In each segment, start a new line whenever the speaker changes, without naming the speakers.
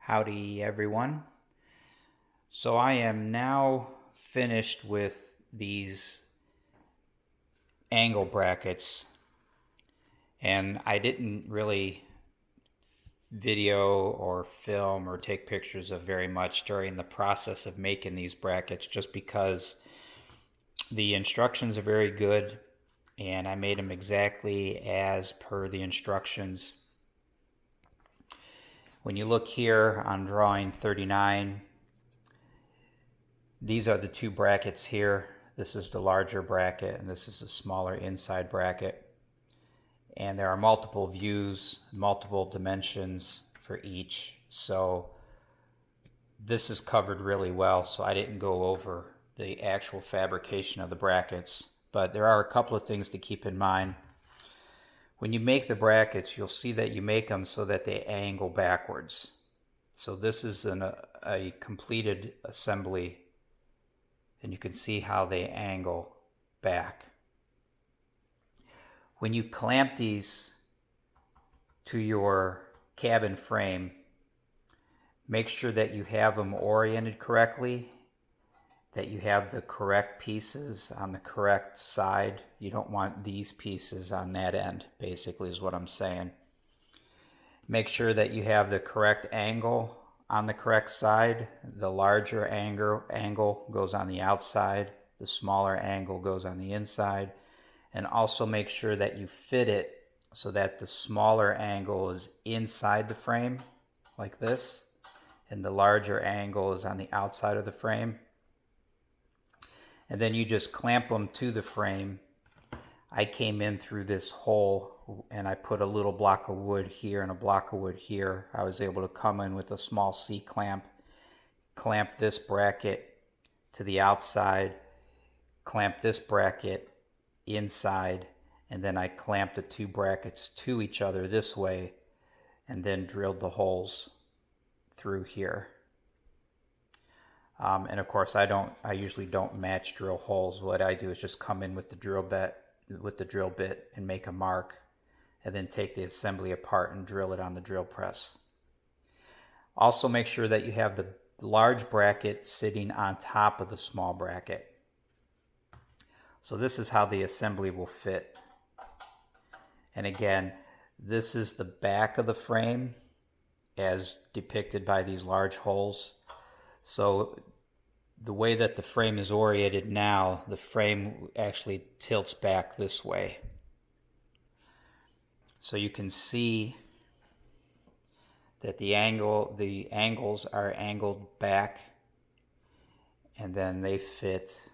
Howdy everyone. So I am now finished with these angle brackets, and I didn't really video or film or take pictures of very much during the process of making these brackets, just because the instructions are very good and I made them exactly as per the instructions. When you look here on drawing 39, these are the two brackets here. This is the larger bracket and this is the smaller inside bracket. And there are multiple views, multiple dimensions for each. So this is covered really well, so I didn't go over the actual fabrication of the brackets. But there are a couple of things to keep in mind. When you make the brackets, you'll see that you make them so that they angle backwards. So this is a completed assembly, and you can see how they angle back. When you clamp these to your cabin frame, make sure that you have them oriented correctly, that you have the correct pieces on the correct side. You don't want these pieces on that end, basically is what I'm saying. Make sure that you have the correct angle on the correct side. The larger angle goes on the outside, the smaller angle goes on the inside. And also make sure that you fit it so that the smaller angle is inside the frame, like this, and the larger angle is on the outside of the frame. And then you just clamp them to the frame. I came in through this hole and I put a little block of wood here and a block of wood here. I was able to come in with a small C-clamp, clamp this bracket to the outside, clamp this bracket inside, and then I clamped the two brackets to each other this way and then drilled the holes through here. And of course I usually don't match drill holes. What I do is just come in with the drill bit and make a mark, and then take the assembly apart and drill it on the drill press. Also make sure that you have the large bracket sitting on top of the small bracket. So this is how the assembly will fit. And again, this is the back of the frame as depicted by these large holes. So the way that the frame is oriented now, the frame actually tilts back this way. So you can see that the angles are angled back, and then they fit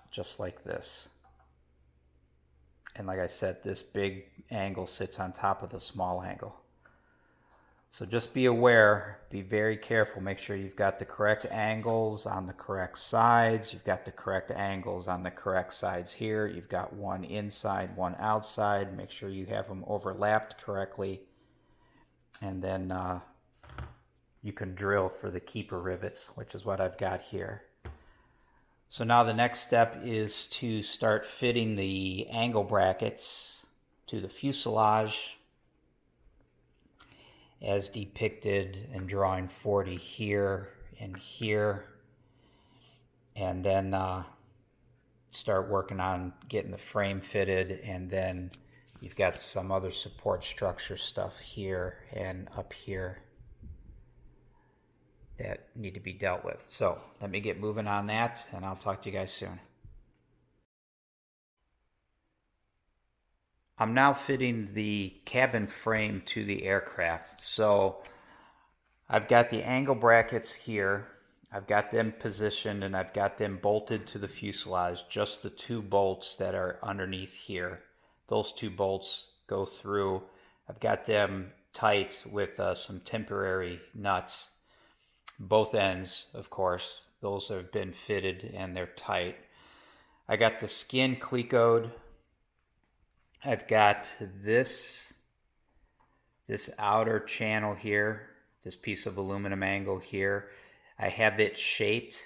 just like this. And like I said, this big angle sits on top of the small angle. So just be aware, be very careful, make sure you've got the correct angles on the correct sides, you've got the correct angles on the correct sides here, you've got one inside, one outside, make sure you have them overlapped correctly, and then you can drill for the keeper rivets, which is what I've got here. So now the next step is to start fitting the angle brackets to the fuselage as depicted in drawing 40 here and here, and then start working on getting the frame fitted, and then you've got some other support structure stuff here and up here that need to be dealt with. So let me get moving on that, and I'll talk to you guys soon. I'm now fitting the cabin frame to the aircraft. So I've got the angle brackets here. I've got them positioned and I've got them bolted to the fuselage, just the two bolts that are underneath here. Those two bolts go through. I've got them tight with some temporary nuts. Both ends, of course, those have been fitted and they're tight. I got the skin clecoed. I've got this outer channel here, this piece of aluminum angle here. I have it shaped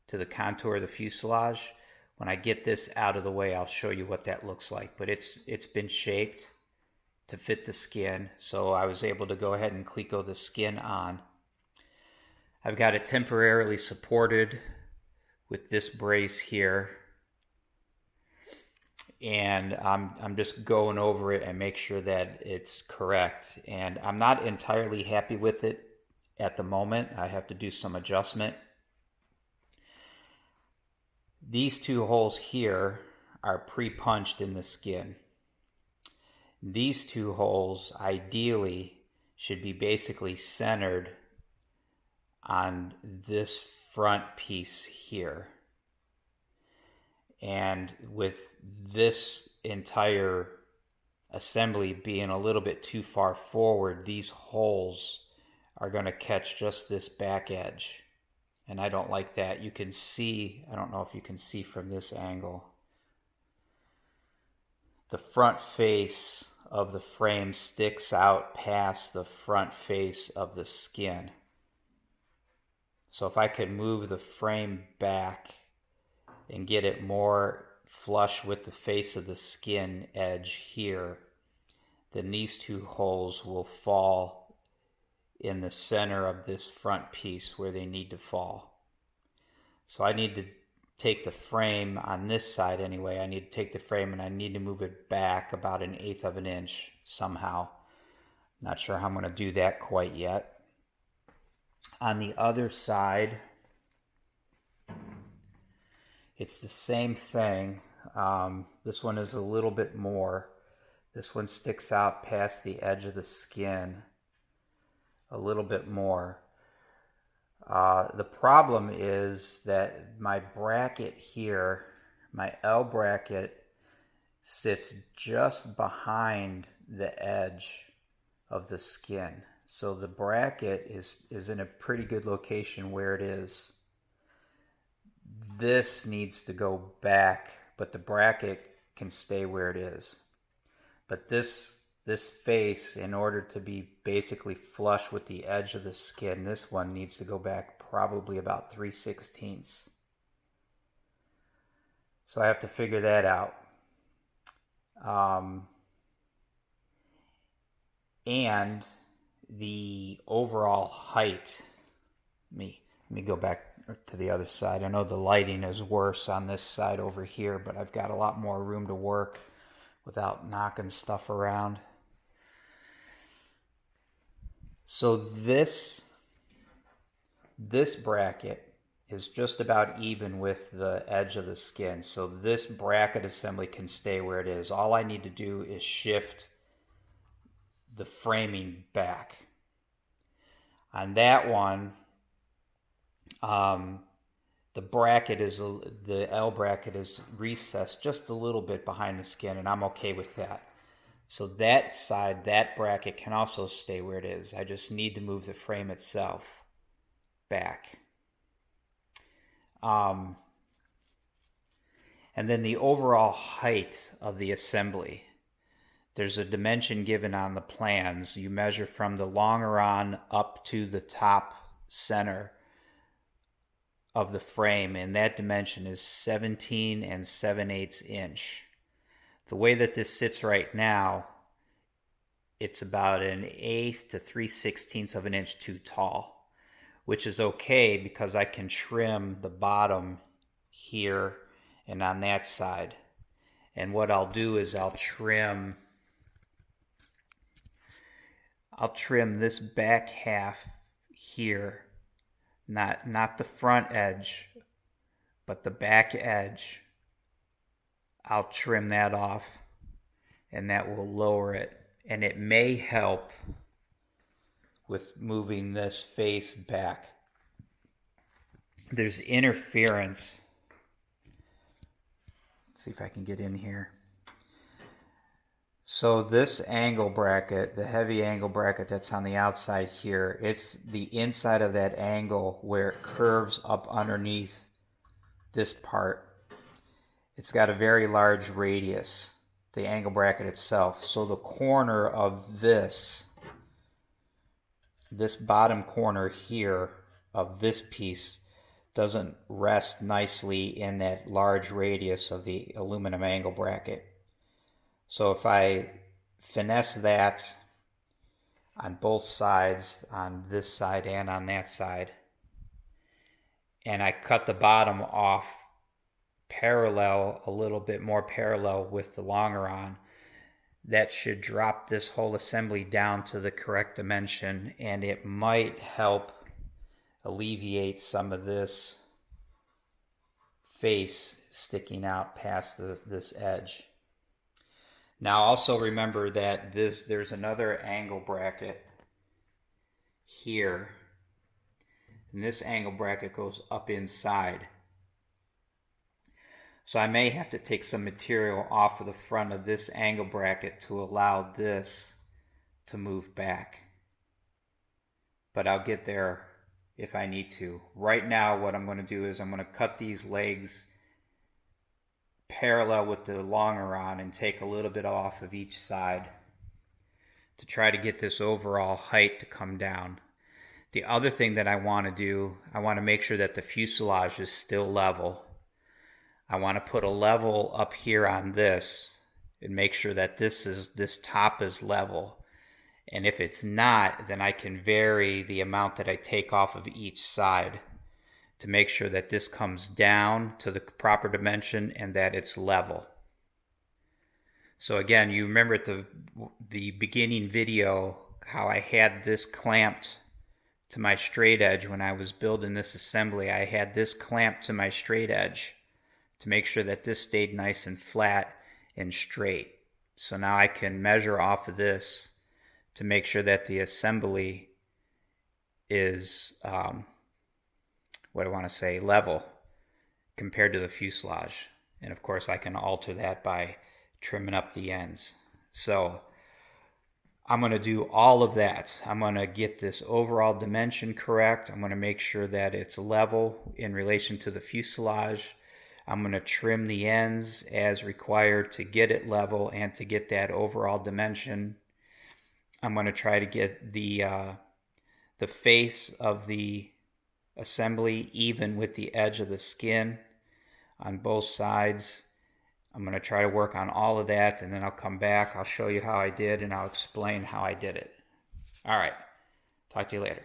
to the contour of the fuselage. When I get this out of the way, I'll show you what that looks like. But it's been shaped to fit the skin, so I was able to go ahead and cleco the skin on. I've got it temporarily supported with this brace here, and I'm just going over it and make sure that it's correct. And I'm not entirely happy with it at the moment. I have to do some adjustment. These two holes here are pre-punched in the skin. These two holes ideally should be basically centered on this front piece here. And with this entire assembly being a little bit too far forward, these holes are going to catch just this back edge. And I don't like that. You can see, I don't know if you can see from this angle, the front face of the frame sticks out past the front face of the skin. So if I could move the frame back and get it more flush with the face of the skin edge here, then these two holes will fall in the center of this front piece where they need to fall. So I need to take the frame on this side anyway. I need to take the frame and I need to move it back about 1/8 of an inch somehow. Not sure how I'm going to do that quite yet. On the other side, it's the same thing. This one is a little bit more. This one sticks out past the edge of the skin a little bit more. The problem is that my bracket here, my L bracket, sits just behind the edge of the skin. So the bracket is in a pretty good location where it is. This needs to go back, but the bracket can stay where it is. But this face, in order to be basically flush with the edge of the skin, this one needs to go back probably about 3/16. So I have to figure that out. And the overall height, let me go back to the other side. I know the lighting is worse on this side over here, but I've got a lot more room to work without knocking stuff around. So this bracket is just about even with the edge of the skin. So this bracket assembly can stay where it is. All I need to do is shift the framing back. On that one, the L bracket is recessed just a little bit behind the skin, and I'm okay with that. So that side, that bracket can also stay where it is. I just need to move the frame itself back. And then the overall height of the assembly. There's a dimension given on the plans. You measure from the longeron up to the top center of the frame, and that dimension is 17 7/8 inch. The way that this sits right now, it's about 1/8 to 3/16 of an inch too tall, which is okay because I can trim the bottom here and on that side. And what I'll do is I'll trim this back half here, not the front edge, but the back edge. I'll trim that off, and that will lower it. And it may help with moving this face back. There's interference. Let's see if I can get in here. So this angle bracket, the heavy angle bracket that's on the outside here, it's the inside of that angle where it curves up underneath this part. It's got a very large radius, the angle bracket itself. So the corner of this bottom corner here of this piece doesn't rest nicely in that large radius of the aluminum angle bracket. So if I finesse that on both sides, on this side and on that side. And I cut the bottom off parallel, a little bit more parallel with the longeron. That should drop this whole assembly down to the correct dimension, and it might help alleviate some of this face sticking out past this edge. Now also remember that there's another angle bracket here, and this angle bracket goes up inside. So I may have to take some material off of the front of this angle bracket to allow this to move back. But I'll get there if I need to. Right now what I'm going to do is I'm going to cut these legs parallel with the longeron and take a little bit off of each side to try to get this overall height to come down. The other thing that I want to do, I want to make sure that the fuselage is still level. I want to put a level up here on this and make sure that this top is level. And if it's not, then I can vary the amount that I take off of each side to make sure that this comes down to the proper dimension and that it's level. So again, you remember at the beginning video how I had this clamped to my straight edge when I was building this assembly. I had this clamped to my straight edge to make sure that this stayed nice and flat and straight. So now I can measure off of this to make sure that the assembly is, level compared to the fuselage. And of course I can alter that by trimming up the ends. So I'm going to do all of that. I'm going to get this overall dimension correct. I'm going to make sure that it's level in relation to the fuselage. I'm going to trim the ends as required to get it level and to get that overall dimension. I'm going to try to get the face of the assembly even with the edge of the skin on both sides. I'm going to try to work on all of that, and then I'll come back. I'll show you how I did, and I'll explain how I did it. All right. Talk to you later.